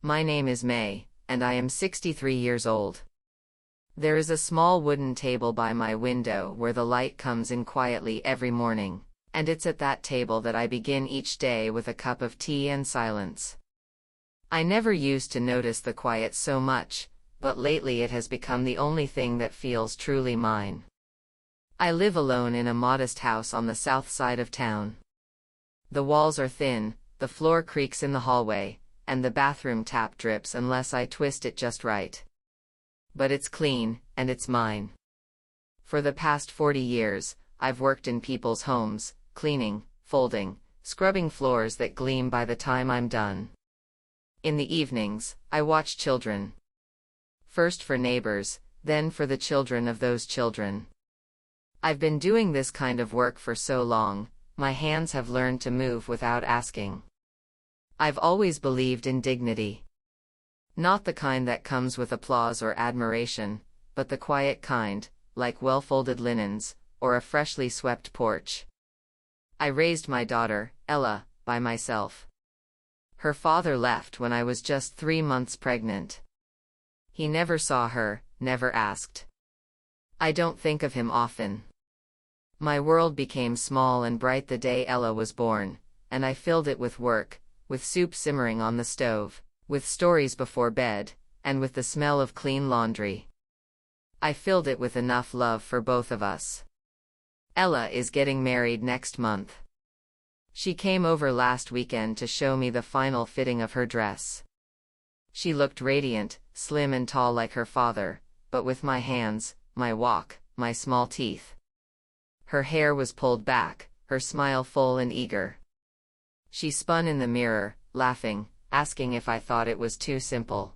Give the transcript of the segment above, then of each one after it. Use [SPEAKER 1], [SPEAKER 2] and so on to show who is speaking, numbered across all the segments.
[SPEAKER 1] My name is May, and I am 63 years old. There is a small wooden table by my window where the light comes in quietly every morning, and it's at that table that I begin each day with a cup of tea and silence. I never used to notice the quiet so much, but lately it has become the only thing that feels truly mine. I live alone in a modest house on the south side of town. The walls are thin, the floor creaks in the hallway, and the bathroom tap drips unless I twist it just right. But it's clean, and it's mine. For the past 40 years, I've worked in people's homes, cleaning, folding, scrubbing floors that gleam by the time I'm done. In the evenings, I watch children. First for neighbors, then for the children of those children. I've been doing this kind of work for so long, my hands have learned to move without asking. I've always believed in dignity. Not the kind that comes with applause or admiration, but the quiet kind, like well-folded linens, or a freshly swept porch. I raised my daughter, Ella, by myself. Her father left when I was just 3 months pregnant. He never saw her, never asked. I don't think of him often. My world became small and bright the day Ella was born, and I filled it with work, with soup simmering on the stove, with stories before bed, and with the smell of clean laundry. I filled it with enough love for both of us. Ella is getting married next month. She came over last weekend to show me the final fitting of her dress. She looked radiant, slim and tall like her father, but with my hands, my walk, my small teeth. Her hair was pulled back, her smile full and eager. She spun in the mirror, laughing, asking if I thought it was too simple.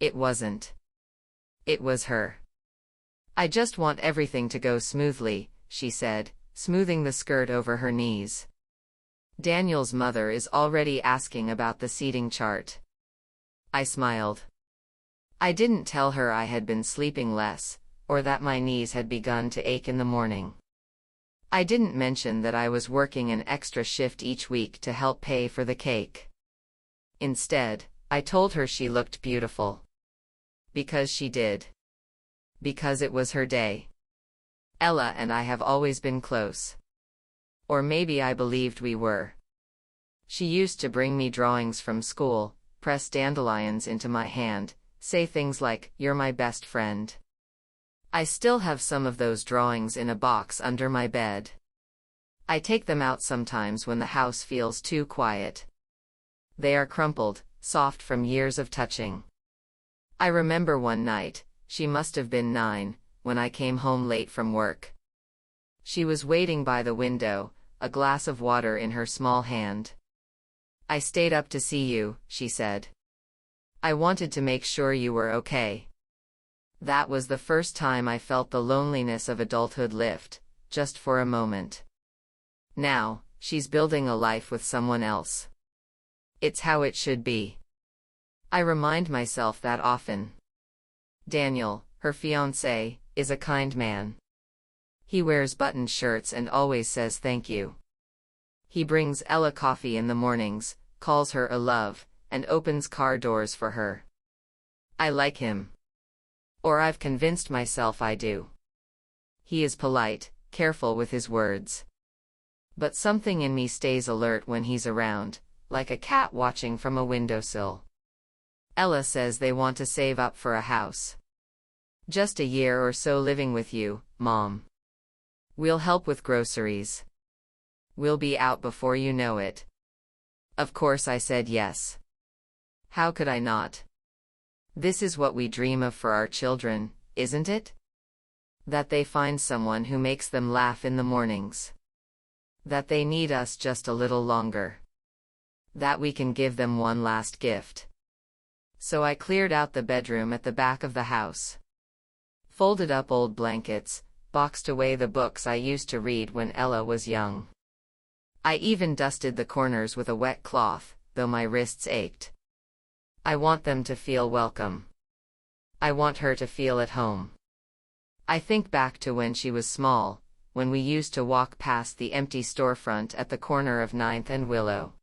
[SPEAKER 1] It wasn't. It was her. I just want everything to go smoothly, she said, smoothing the skirt over her knees. Daniel's mother is already asking about the seating chart. I smiled. I didn't tell her I had been sleeping less, or that my knees had begun to ache in the morning. I didn't mention that I was working an extra shift each week to help pay for the cake. Instead, I told her she looked beautiful. Because she did. Because it was her day. Ella and I have always been close. Or maybe I believed we were. She used to bring me drawings from school, press dandelions into my hand, say things like, "You're my best friend." I still have some of those drawings in a box under my bed. I take them out sometimes when the house feels too quiet. They are crumpled, soft from years of touching. I remember one night, she must have been 9, when I came home late from work. She was waiting by the window, a glass of water in her small hand. "I stayed up to see you," she said. "I wanted to make sure you were okay." That was the first time I felt the loneliness of adulthood lift, just for a moment. Now, she's building a life with someone else. It's how it should be. I remind myself that often. Daniel, her fiancé, is a kind man. He wears buttoned shirts and always says thank you. He brings Ella coffee in the mornings, calls her a love, and opens car doors for her. I like him. Or I've convinced myself I do. He is polite, careful with his words. But something in me stays alert when he's around, like a cat watching from a windowsill. Ella says they want to save up for a house. "Just a year or so living with you, Mom. We'll help with groceries. We'll be out before you know it." Of course I said yes. How could I not? This is what we dream of for our children, isn't it? That they find someone who makes them laugh in the mornings. That they need us just a little longer. That we can give them one last gift. So I cleared out the bedroom at the back of the house. Folded up old blankets, boxed away the books I used to read when Ella was young. I even dusted the corners with a wet cloth, though my wrists ached. I want them to feel welcome. I want her to feel at home. I think back to when she was small, when we used to walk past the empty storefront at the corner of 9th and Willow.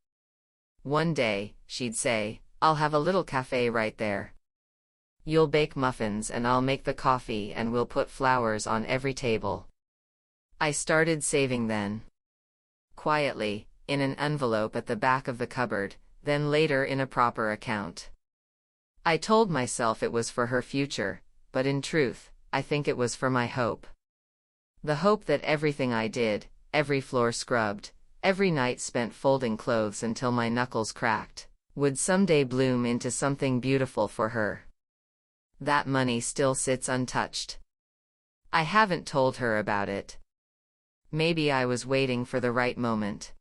[SPEAKER 1] One day, she'd say, I'll have a little cafe right there. You'll bake muffins and I'll make the coffee and we'll put flowers on every table. I started saving then. Quietly, in an envelope at the back of the cupboard, then later in a proper account. I told myself it was for her future, but in truth, I think it was for my hope. The hope that everything I did, every floor scrubbed, every night spent folding clothes until my knuckles cracked, would someday bloom into something beautiful for her. That money still sits untouched. I haven't told her about it. Maybe I was waiting for the right moment.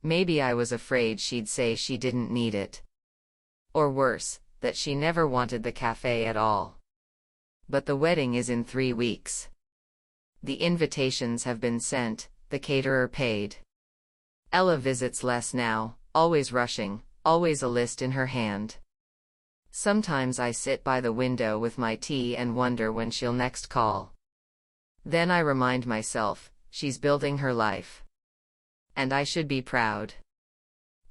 [SPEAKER 1] Maybe I was afraid she'd say she didn't need it. Or worse, that she never wanted the cafe at all. But the wedding is in 3 weeks. The invitations have been sent, the caterer paid. Ella visits less now, always rushing, always a list in her hand. Sometimes I sit by the window with my tea and wonder when she'll next call. Then I remind myself, she's building her life. And I should be proud.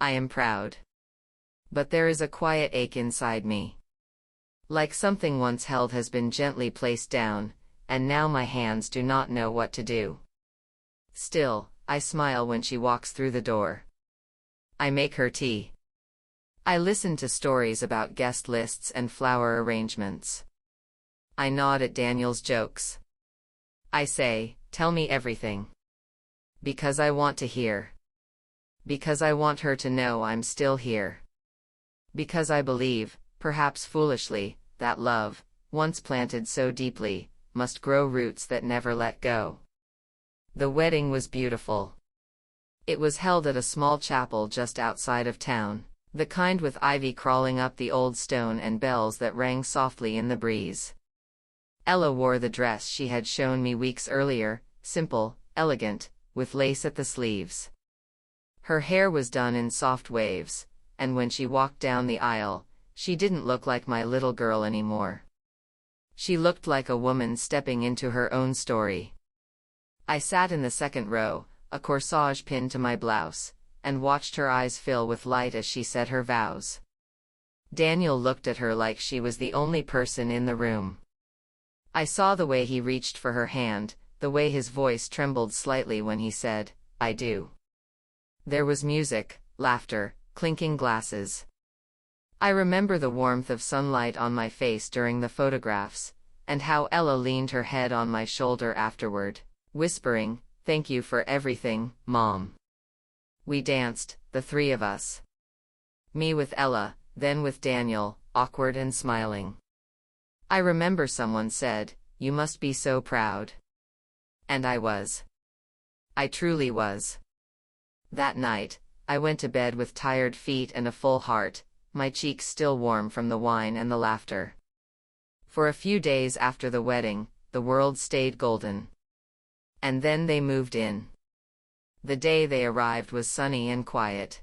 [SPEAKER 1] I am proud. But there is a quiet ache inside me. Like something once held has been gently placed down, and now my hands do not know what to do. Still, I smile when she walks through the door. I make her tea. I listen to stories about guest lists and flower arrangements. I nod at Daniel's jokes. I say, tell me everything. Because I want to hear. Because I want her to know I'm still here. Because I believe, perhaps foolishly, that love, once planted so deeply, must grow roots that never let go. The wedding was beautiful. It was held at a small chapel just outside of town, the kind with ivy crawling up the old stone and bells that rang softly in the breeze. Ella wore the dress she had shown me weeks earlier, simple, elegant, with lace at the sleeves. Her hair was done in soft waves, and when she walked down the aisle, she didn't look like my little girl anymore. She looked like a woman stepping into her own story. I sat in the second row, a corsage pinned to my blouse, and watched her eyes fill with light as she said her vows. Daniel looked at her like she was the only person in the room. I saw the way he reached for her hand, the way his voice trembled slightly when he said, "I do." There was music, laughter, clinking glasses. I remember the warmth of sunlight on my face during the photographs, and how Ella leaned her head on my shoulder afterward, whispering, "Thank you for everything, Mom." We danced, the 3 of us. Me with Ella, then with Daniel, awkward and smiling. I remember someone said, "You must be so proud." And I was. I truly was. That night, I went to bed with tired feet and a full heart, my cheeks still warm from the wine and the laughter. For a few days after the wedding, the world stayed golden. And then they moved in. The day they arrived was sunny and quiet.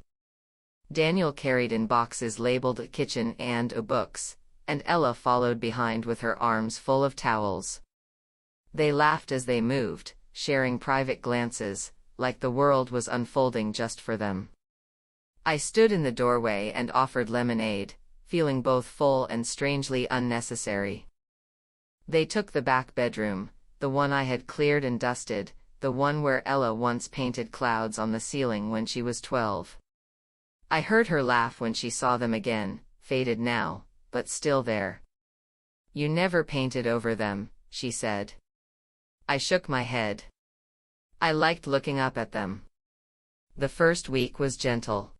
[SPEAKER 1] Daniel carried in boxes labeled kitchen and books, and Ella followed behind with her arms full of towels. They laughed as they moved, sharing private glances, like the world was unfolding just for them. I stood in the doorway and offered lemonade, feeling both full and strangely unnecessary. They took the back bedroom, the one I had cleared and dusted, the one where Ella once painted clouds on the ceiling when she was 12. I heard her laugh when she saw them again, faded now, but still there. "You never painted over them," she said. I shook my head. I liked looking up at them. The first week was gentle.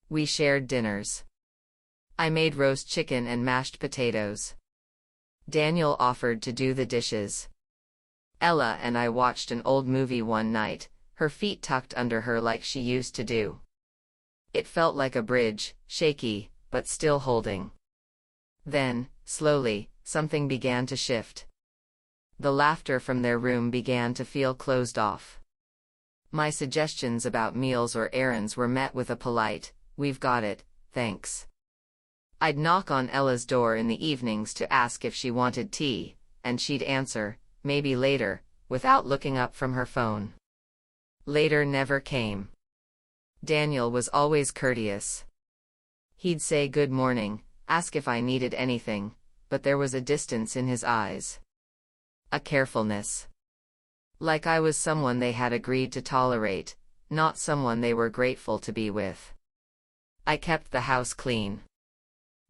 [SPEAKER 1] We shared dinners. I made roast chicken and mashed potatoes. Daniel offered to do the dishes. Ella and I watched an old movie one night, her feet tucked under her like she used to do. It felt like a bridge, shaky, but still holding. Then, slowly, something began to shift. The laughter from their room began to feel closed off. My suggestions about meals or errands were met with a polite, "We've got it, thanks." I'd knock on Ella's door in the evenings to ask if she wanted tea, and she'd answer, "Maybe later," without looking up from her phone. Later never came. Daniel was always courteous. He'd say good morning, ask if I needed anything, but there was a distance in his eyes. A carefulness. Like I was someone they had agreed to tolerate, not someone they were grateful to be with. I kept the house clean.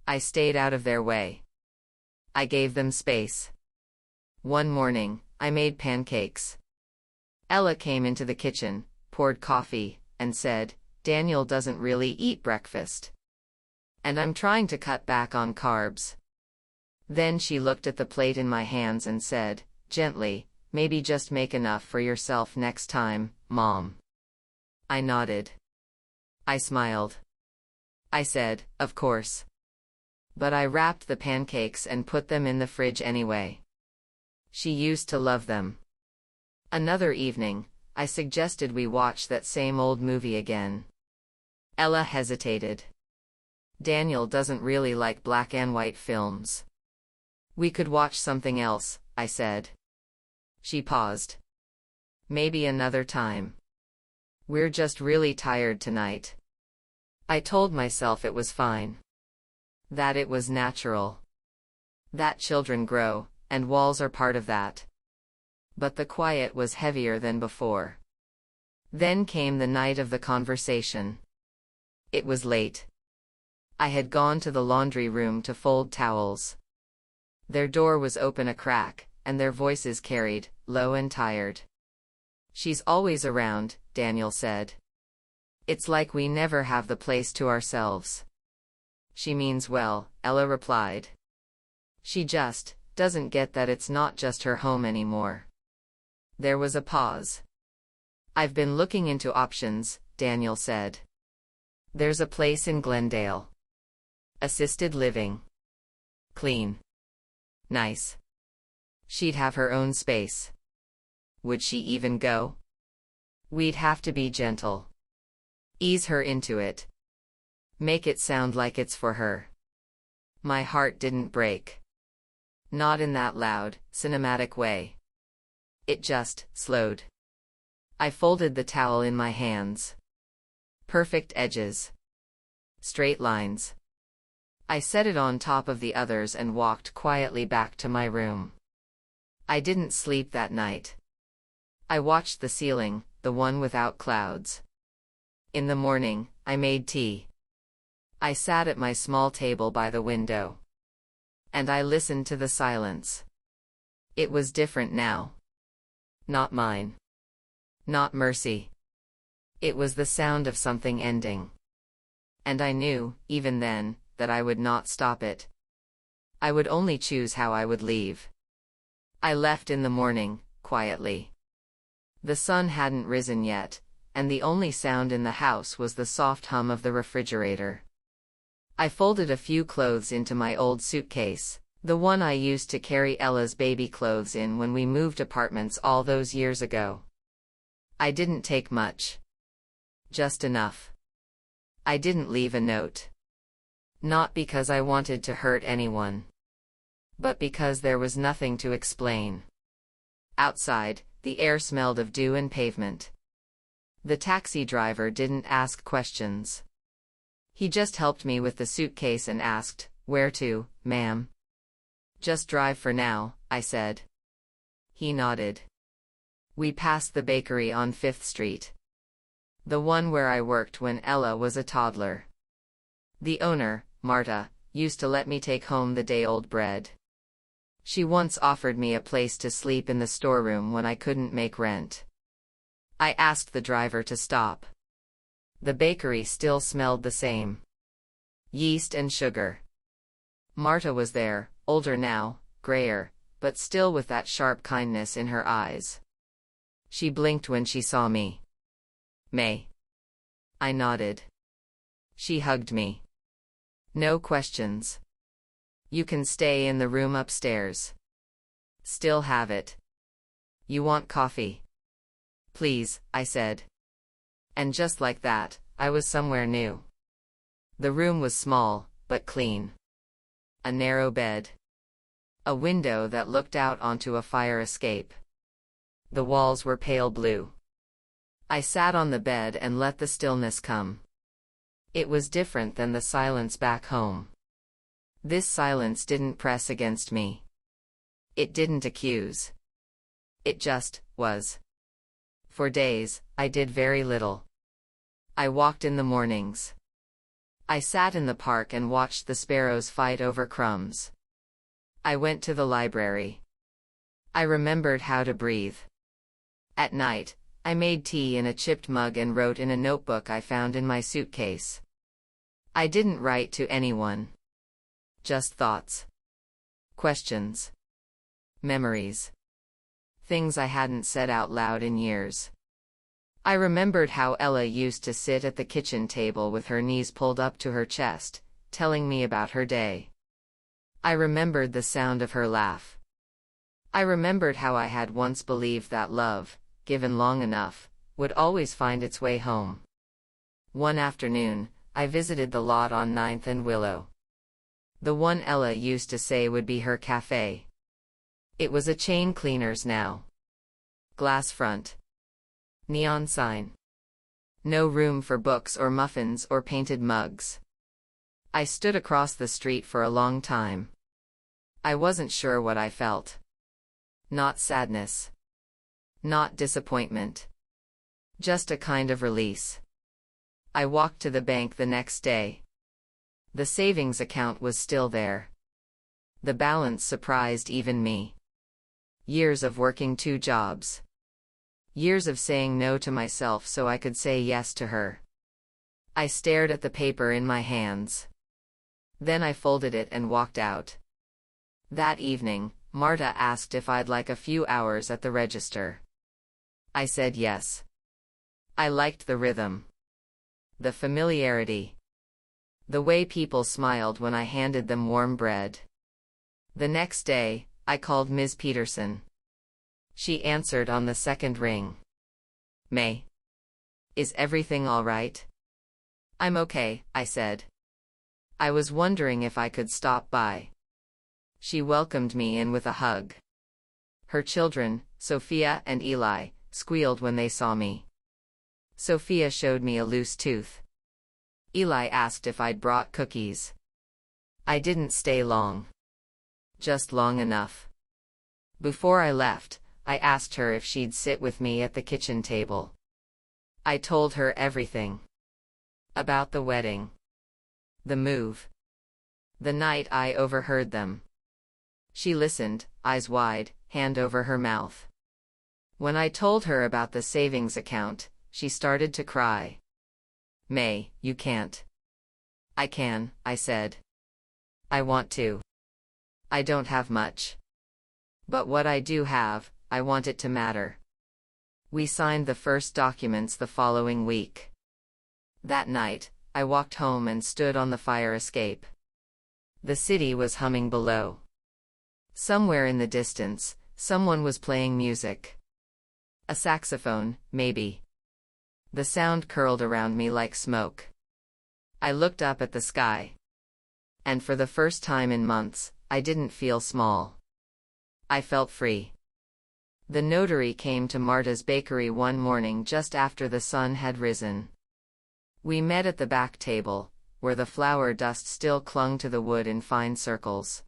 [SPEAKER 1] I stayed out of their way. I gave them space. One morning, I made pancakes. Ella came into the kitchen, poured coffee, and said, "Daniel doesn't really eat breakfast. And I'm trying to cut back on carbs." Then she looked at the plate in my hands and said, gently, "Maybe just make enough for yourself next time, Mom." I nodded. I smiled. I said, "Of course." But I wrapped the pancakes and put them in the fridge anyway. She used to love them. Another evening, I suggested we watch that same old movie again. Ella hesitated. Daniel doesn't really like black and white films. We could watch something else, I said. She paused. Maybe another time. We're just really tired tonight. I told myself it was fine. That it was natural. That children grow, and walls are part of that. But the quiet was heavier than before. Then came the night of the conversation. It was late. I had gone to the laundry room to fold towels. Their door was open a crack, and their voices carried, low and tired. "She's always around," Daniel said. "It's like we never have the place to ourselves." "She means well," Ella replied. "She just doesn't get that it's not just her home anymore." There was a pause. "I've been looking into options," Daniel said. "There's a place in Glendale. Assisted living. Clean. Nice. She'd have her own space. Would she even go? We'd have to be gentle. Ease her into it. Make it sound like it's for her." My heart didn't break. Not in that loud, cinematic way. It just slowed. I folded the towel in my hands. Perfect edges. Straight lines. I set it on top of the others and walked quietly back to my room. I didn't sleep that night. I watched the ceiling, the one without clouds. In the morning, I made tea. I sat at my small table by the window. And I listened to the silence. It was different now. Not mine. Not mercy. It was the sound of something ending. And I knew, even then, that I would not stop it. I would only choose how I would leave. I left in the morning, quietly. The sun hadn't risen yet, and the only sound in the house was the soft hum of the refrigerator. I folded a few clothes into my old suitcase, the one I used to carry Ella's baby clothes in when we moved apartments all those years ago. I didn't take much. Just enough. I didn't leave a note. Not because I wanted to hurt anyone. But because there was nothing to explain. Outside, the air smelled of dew and pavement. The taxi driver didn't ask questions. He just helped me with the suitcase and asked, "Where to, ma'am?" "Just drive for now," I said. He nodded. We passed the bakery on 5th Street. The one where I worked when Ella was a toddler. The owner, Marta, used to let me take home the day-old bread. She once offered me a place to sleep in the storeroom when I couldn't make rent. I asked the driver to stop. The bakery still smelled the same. Yeast and sugar. Marta was there, older now, grayer, but still with that sharp kindness in her eyes. She blinked when she saw me. "May." I nodded. She hugged me. "No questions. You can stay in the room upstairs. Still have it. You want coffee?" "Please," I said. And just like that, I was somewhere new. The room was small, but clean. A narrow bed. A window that looked out onto a fire escape. The walls were pale blue. I sat on the bed and let the stillness come. It was different than the silence back home. This silence didn't press against me. It didn't accuse. It just was. For days, I did very little. I walked in the mornings. I sat in the park and watched the sparrows fight over crumbs. I went to the library. I remembered how to breathe. At night, I made tea in a chipped mug and wrote in a notebook I found in my suitcase. I didn't write to anyone. Just thoughts. Questions. Memories. Things I hadn't said out loud in years. I remembered how Ella used to sit at the kitchen table with her knees pulled up to her chest, telling me about her day. I remembered the sound of her laugh. I remembered how I had once believed that love, given long enough, would always find its way home. One afternoon, I visited the lot on 9th and Willow. The one Ella used to say would be her cafe. It was a chain cleaners now. Glass front. Neon sign. No room for books or muffins or painted mugs. I stood across the street for a long time. I wasn't sure what I felt. Not sadness. Not disappointment. Just a kind of release. I walked to the bank the next day. The savings account was still there. The balance surprised even me. Years of working 2 jobs. Years of saying no to myself so I could say yes to her. I stared at the paper in my hands. Then I folded it and walked out. That evening, Marta asked if I'd like a few hours at the register. I said yes. I liked the rhythm. The familiarity. The way people smiled when I handed them warm bread. The next day, I called Ms. Peterson. She answered on the second ring. May. Is everything all right? I'm okay, I said. I was wondering if I could stop by. She welcomed me in with a hug. Her children, Sophia and Eli, squealed when they saw me. Sophia showed me a loose tooth. Eli asked if I'd brought cookies. I didn't stay long. Just long enough. Before I left, I asked her if she'd sit with me at the kitchen table. I told her everything. About the wedding. The move. The night I overheard them. She listened, eyes wide, hand over her mouth. When I told her about the savings account, she started to cry. May, you can't. I can, I said. I want to. I don't have much. But what I do have, I want it to matter. We signed the first documents the following week. That night, I walked home and stood on the fire escape. The city was humming below. Somewhere in the distance, someone was playing music. A saxophone, maybe. The sound curled around me like smoke. I looked up at the sky. And for the first time in months, I didn't feel small. I felt free. The notary came to Marta's bakery one morning just after the sun had risen. We met at the back table, where the flour dust still clung to the wood in fine circles.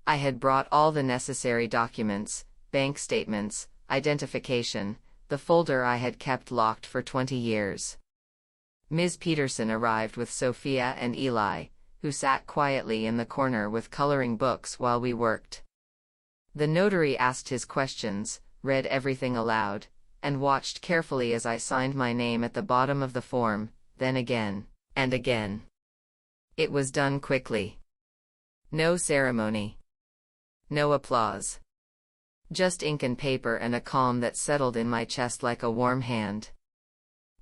[SPEAKER 1] I had brought all the necessary documents, bank statements, identification, the folder I had kept locked for 20 years. Ms. Peterson arrived with Sophia and Eli, who sat quietly in the corner with coloring books while we worked. The notary asked his questions, read everything aloud, and watched carefully as I signed my name at the bottom of the form, then again, and again. It was done quickly. No ceremony. No applause. Just ink and paper and a calm that settled in my chest like a warm hand.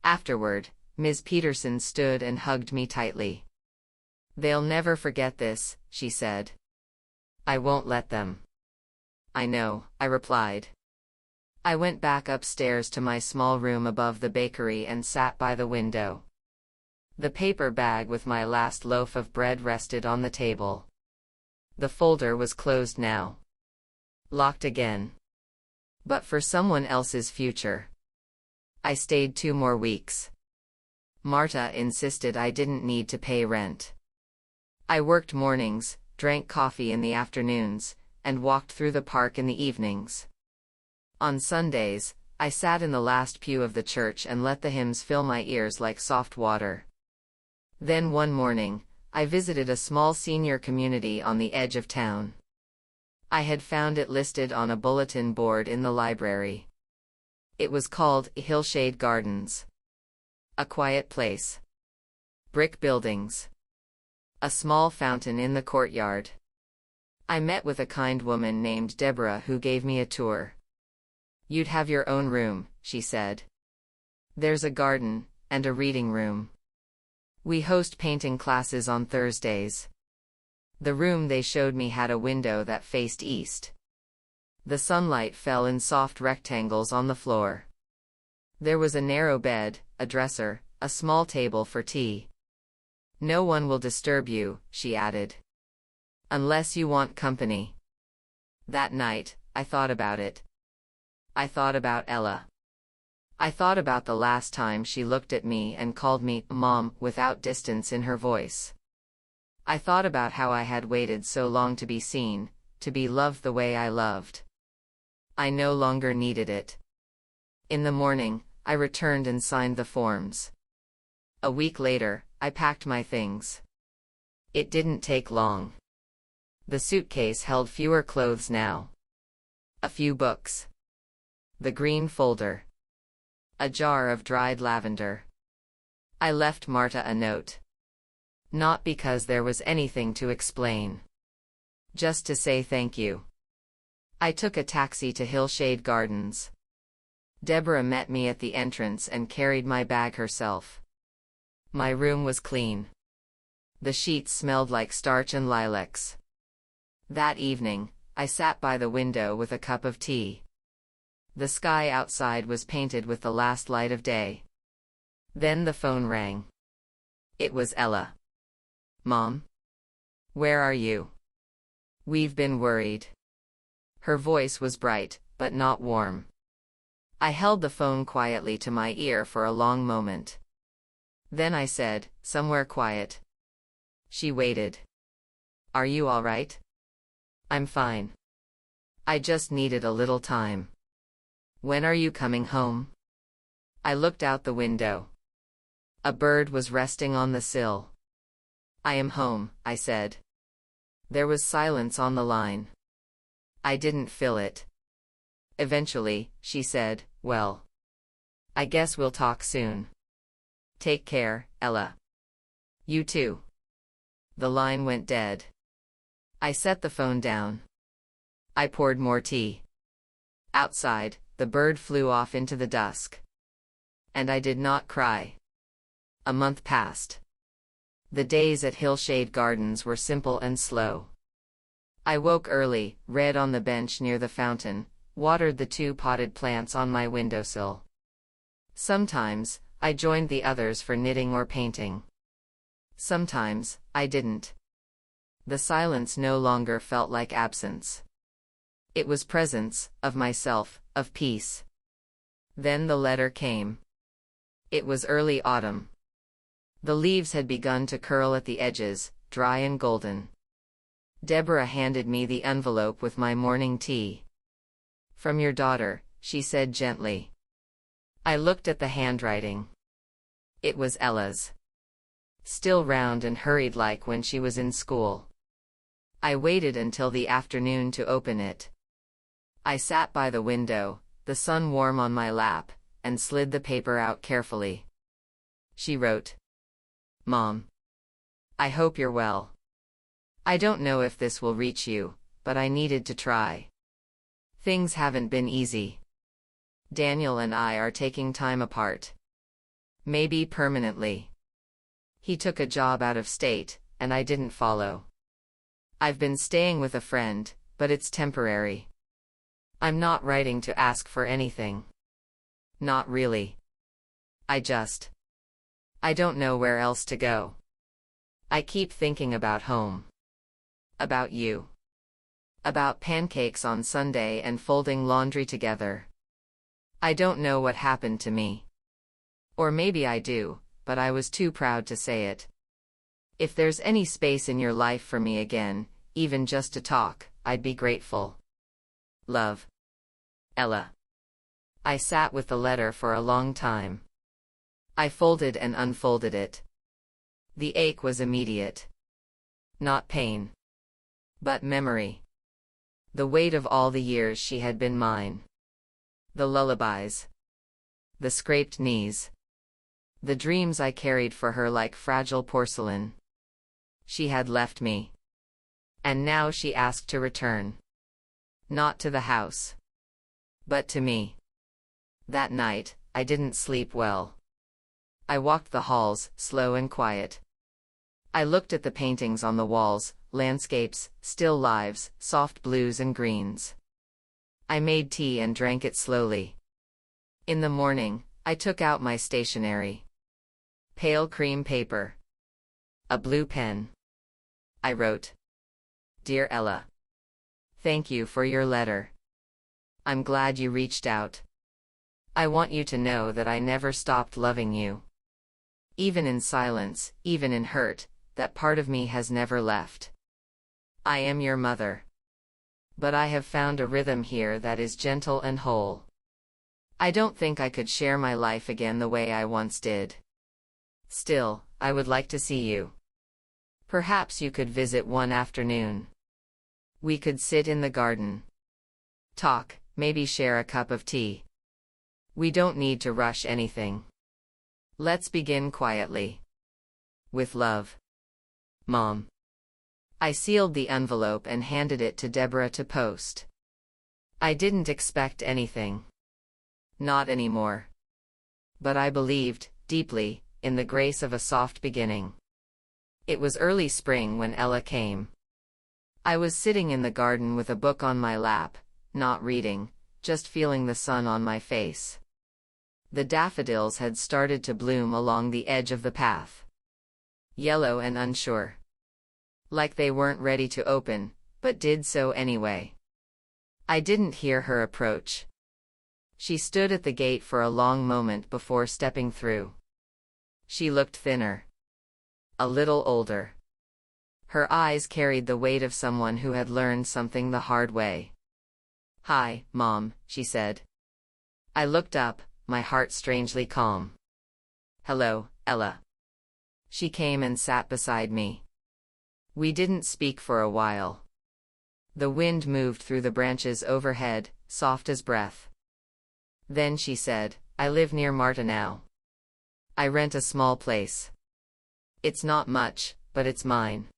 [SPEAKER 1] Afterward, Ms. Peterson stood and hugged me tightly. They'll never forget this, she said. I won't let them. I know, I replied. I went back upstairs to my small room above the bakery and sat by the window. The paper bag with my last loaf of bread rested on the table. The folder was closed now. Locked again. But for someone else's future. I stayed 2 more weeks. Marta insisted I didn't need to pay rent. I worked mornings, drank coffee in the afternoons, and walked through the park in the evenings. On Sundays, I sat in the last pew of the church and let the hymns fill my ears like soft water. Then one morning, I visited a small senior community on the edge of town. I had found it listed on a bulletin board in the library. It was called Hillshade Gardens. A quiet place. Brick buildings. A small fountain in the courtyard. I met with a kind woman named Deborah who gave me a tour. "You'd have your own room," she said. "There's a garden, and a reading room. We host painting classes on Thursdays." The room they showed me had a window that faced east. The sunlight fell in soft rectangles on the floor. There was a narrow bed, a dresser, a small table for tea. "No one will disturb you," she added. "Unless you want company." That night, I thought about it. I thought about Ella. I thought about the last time she looked at me and called me Mom without distance in her voice. I thought about how I had waited so long to be seen, to be loved the way I loved. I no longer needed it. In the morning, I returned and signed the forms. A week later, I packed my things. It didn't take long. The suitcase held fewer clothes now. A few books. The green folder. A jar of dried lavender. I left Marta a note. Not because there was anything to explain. Just to say thank you. I took a taxi to Hillshade Gardens. Deborah met me at the entrance and carried my bag herself. My room was clean. The sheets smelled like starch and lilacs. That evening, I sat by the window with a cup of tea. The sky outside was painted with the last light of day. Then the phone rang. It was Ella. "Mom? Where are you? We've been worried." Her voice was bright, but not warm. I held the phone quietly to my ear for a long moment. Then I said, "Somewhere quiet." She waited. "Are you all right?" "I'm fine. I just needed a little time." "When are you coming home?" I looked out the window. A bird was resting on the sill. "I am home," I said. There was silence on the line. I didn't fill it. Eventually, she said, "Well, I guess we'll talk soon. Take care, Ella." "You too." The line went dead. I set the phone down. I poured more tea. Outside, the bird flew off into the dusk. And I did not cry. A month passed. The days at Hillshade Gardens were simple and slow. I woke early, read on the bench near the fountain, watered the 2 potted plants on my windowsill. Sometimes, I joined the others for knitting or painting. Sometimes, I didn't. The silence no longer felt like absence. It was presence, of myself, of peace. Then the letter came. It was early autumn. The leaves had begun to curl at the edges, dry and golden. Deborah handed me the envelope with my morning tea. "From your daughter," she said gently. I looked at the handwriting. It was Ella's. Still round and hurried like when she was in school. I waited until the afternoon to open it. I sat by the window, the sun warm on my lap, and slid the paper out carefully. She wrote, "Mom, I hope you're well. I don't know if this will reach you, but I needed to try. Things haven't been easy. Daniel and I are taking time apart. Maybe permanently. He took a job out of state, and I didn't follow. I've been staying with a friend, but it's temporary. I'm not writing to ask for anything. Not really. I don't know where else to go. I keep thinking about home. About you. About pancakes on Sunday and folding laundry together. I don't know what happened to me. Or maybe I do, but I was too proud to say it. If there's any space in your life for me again, even just to talk, I'd be grateful. Love. Ella. I sat with the letter for a long time. I folded and unfolded it. The ache was immediate. Not pain, but memory. The weight of all the years she had been mine. The lullabies. The scraped knees. The dreams I carried for her like fragile porcelain. She had left me. And now she asked to return. Not to the house, but to me. That night, I didn't sleep well. I walked the halls, slow and quiet. I looked at the paintings on the walls, landscapes, still lives, soft blues and greens. I made tea and drank it slowly. In the morning, I took out my stationery. Pale cream paper. A blue pen. I wrote, "Dear Ella. Thank you for your letter. I'm glad you reached out. I want you to know that I never stopped loving you. Even in silence, even in hurt, that part of me has never left. I am your mother. But I have found a rhythm here that is gentle and whole. I don't think I could share my life again the way I once did. Still, I would like to see you. Perhaps you could visit one afternoon. We could sit in the garden. Talk, maybe share a cup of tea. We don't need to rush anything. Let's begin quietly. With love. Mom." I sealed the envelope and handed it to Deborah to post. I didn't expect anything. Not anymore. But I believed, deeply, in the grace of a soft beginning. It was early spring when Ella came. I was sitting in the garden with a book on my lap, not reading, just feeling the sun on my face. The daffodils had started to bloom along the edge of the path. Yellow and unsure. Like they weren't ready to open, but did so anyway. I didn't hear her approach. She stood at the gate for a long moment before stepping through. She looked thinner. A little older. Her eyes carried the weight of someone who had learned something the hard way. "Hi, Mom," she said. I looked up, my heart strangely calm. "Hello, Ella." She came and sat beside me. We didn't speak for a while. The wind moved through the branches overhead, soft as breath. Then she said, "I live near Marta now. I rent a small place. It's not much, but it's mine.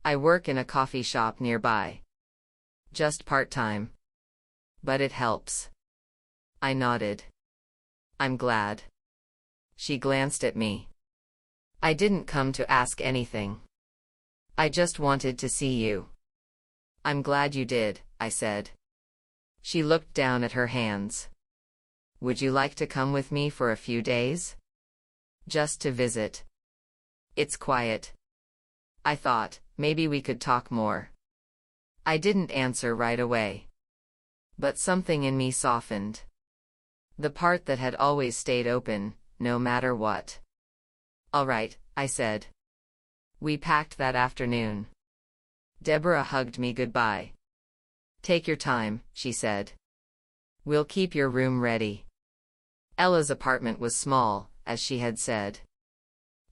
[SPEAKER 1] I work in a coffee shop nearby. Just part-time. But it helps." I nodded. "I'm glad." She glanced at me. "I didn't come to ask anything. I just wanted to see you." "I'm glad you did," I said. She looked down at her hands. "Would you like to come with me for a few days? Just to visit? It's quiet." I thought, maybe we could talk more. I didn't answer right away. But something in me softened. The part that had always stayed open, no matter what. "All right," I said. We packed that afternoon. Deborah hugged me goodbye. "Take your time," she said. "We'll keep your room ready." Ella's apartment was small, as she had said.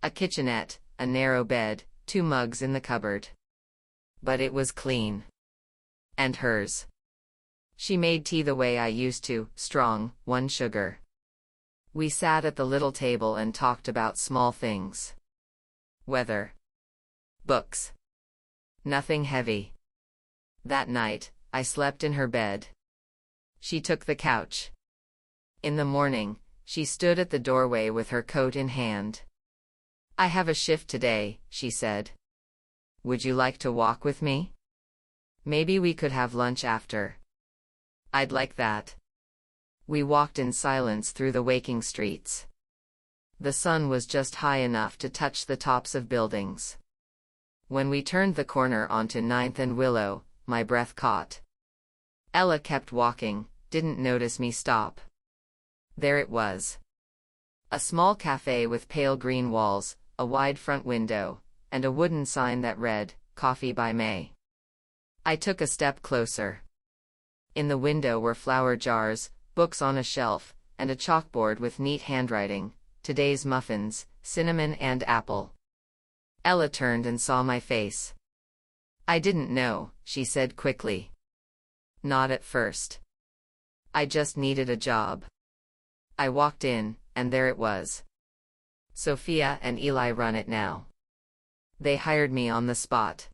[SPEAKER 1] A kitchenette, a narrow bed, 2 mugs in the cupboard. But it was clean. And hers. She made tea the way I used to, strong, 1 sugar. We sat at the little table and talked about small things. Weather. Books. Nothing heavy. That night, I slept in her bed. She took the couch. In the morning, she stood at the doorway with her coat in hand. "I have a shift today," she said. "Would you like to walk with me? Maybe we could have lunch after." "I'd like that." We walked in silence through the waking streets. The sun was just high enough to touch the tops of buildings. When we turned the corner onto 9th and Willow, my breath caught. Ella kept walking, didn't notice me stop. There it was. A small cafe with pale green walls, a wide front window, and a wooden sign that read, "Coffee by May." I took a step closer. In the window were flower jars, books on a shelf, and a chalkboard with neat handwriting, "Today's muffins, cinnamon and apple." Ella turned and saw my face. "I didn't know," she said quickly. "Not at first. I just needed a job." I walked in, and there it was. "Sophia and Eli run it now. They hired me on the spot.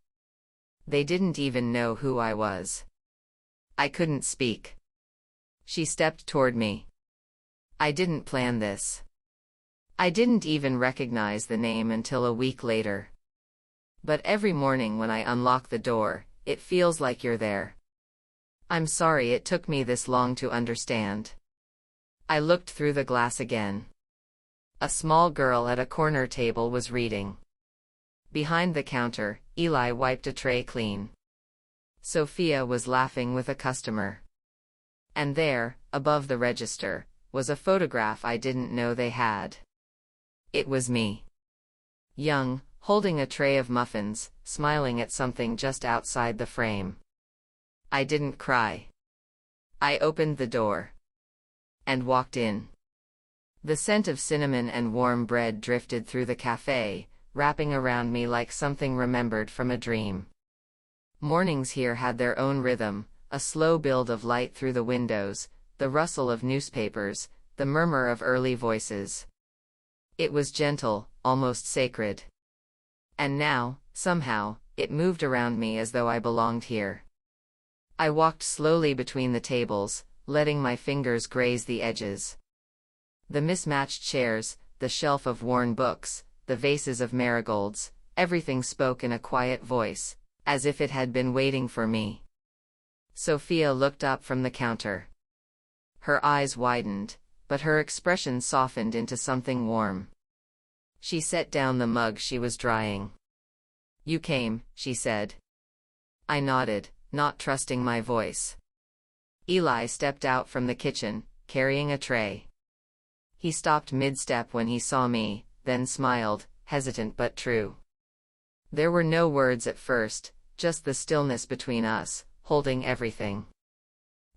[SPEAKER 1] They didn't even know who I was." I couldn't speak. She stepped toward me. "I didn't plan this. I didn't even recognize the name until a week later. But every morning when I unlock the door, it feels like you're there. I'm sorry it took me this long to understand." I looked through the glass again. A small girl at a corner table was reading. Behind the counter, Eli wiped a tray clean. Sophia was laughing with a customer. And there, above the register, was a photograph I didn't know they had. It was me. Young, holding a tray of muffins, smiling at something just outside the frame. I didn't cry. I opened the door. And walked in. The scent of cinnamon and warm bread drifted through the cafe, wrapping around me like something remembered from a dream. Mornings here had their own rhythm, a slow build of light through the windows, the rustle of newspapers, the murmur of early voices. It was gentle, almost sacred. And now, somehow, it moved around me as though I belonged here. I walked slowly between the tables, letting my fingers graze the edges. The mismatched chairs, the shelf of worn books, the vases of marigolds, everything spoke in a quiet voice, as if it had been waiting for me. Sophia looked up from the counter. Her eyes widened, but her expression softened into something warm. She set down the mug she was drying. "You came," she said. I nodded, not trusting my voice. Eli stepped out from the kitchen, carrying a tray. He stopped mid-step when he saw me, then smiled, hesitant but true. There were no words at first, just the stillness between us, holding everything.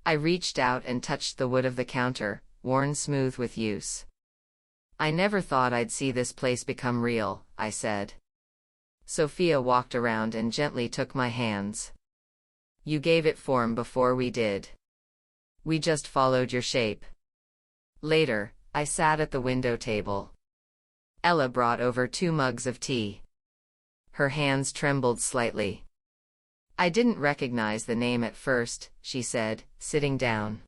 [SPEAKER 1] I reached out and touched the wood of the counter, worn smooth with use. "I never thought I'd see this place become real," I said. Sophia walked around and gently took my hands. "You gave it form before we did. We just followed your shape." Later, I sat at the window table. Ella brought over 2 mugs of tea. Her hands trembled slightly. "I didn't recognize the name at first," she said, sitting down.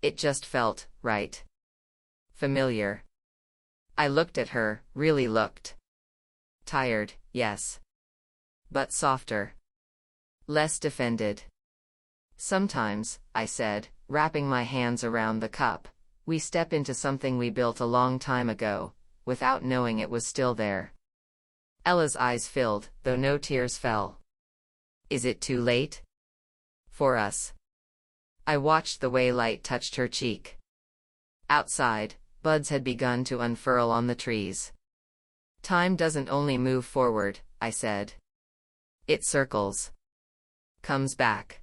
[SPEAKER 1] "It just felt right. Familiar." I looked at her, really looked. Tired, yes. But softer. Less defended. "Sometimes," I said, wrapping my hands around the cup, "we step into something we built a long time ago, without knowing it was still there." Ella's eyes filled, though no tears fell. "Is it too late?" "For us." I watched the way light touched her cheek. Outside, buds had begun to unfurl on the trees. "Time doesn't only move forward," I said. "It circles. Comes back.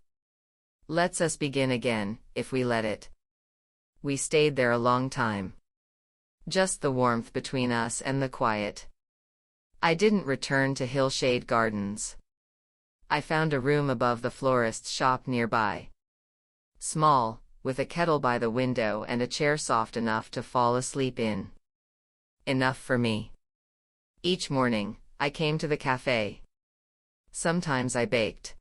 [SPEAKER 1] Lets us begin again, if we let it." We stayed there a long time. Just the warmth between us and the quiet. I didn't return to Hillshade Gardens. I found a room above the florist's shop nearby. Small, with a kettle by the window and a chair soft enough to fall asleep in. Enough for me. Each morning, I came to the cafe. Sometimes I baked.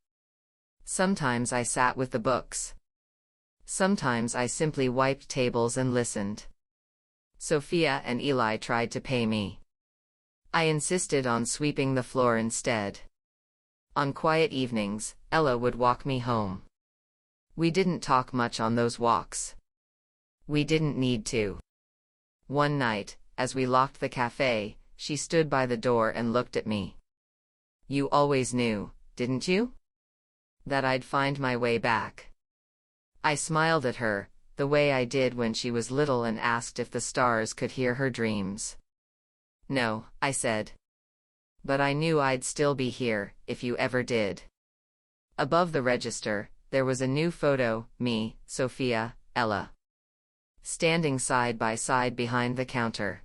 [SPEAKER 1] Sometimes I sat with the books. Sometimes I simply wiped tables and listened. Sophia and Eli tried to pay me. I insisted on sweeping the floor instead. On quiet evenings, Ella would walk me home. We didn't talk much on those walks. We didn't need to. One night, as we locked the cafe, she stood by the door and looked at me. "You always knew, didn't you? That I'd find my way back." I smiled at her, the way I did when she was little and asked if the stars could hear her dreams. "No," I said. "But I knew I'd still be here, if you ever did." Above the register, there was a new photo, me, Sophia, Ella, standing side by side behind the counter.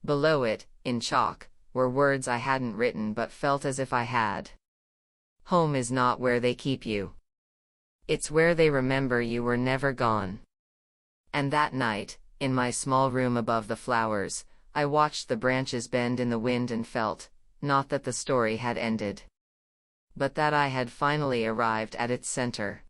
[SPEAKER 1] Below it, in chalk, were words I hadn't written but felt as if I had. "Home is not where they keep you. It's where they remember you were never gone." And that night, in my small room above the flowers, I watched the branches bend in the wind and felt, not that the story had ended, but that I had finally arrived at its center.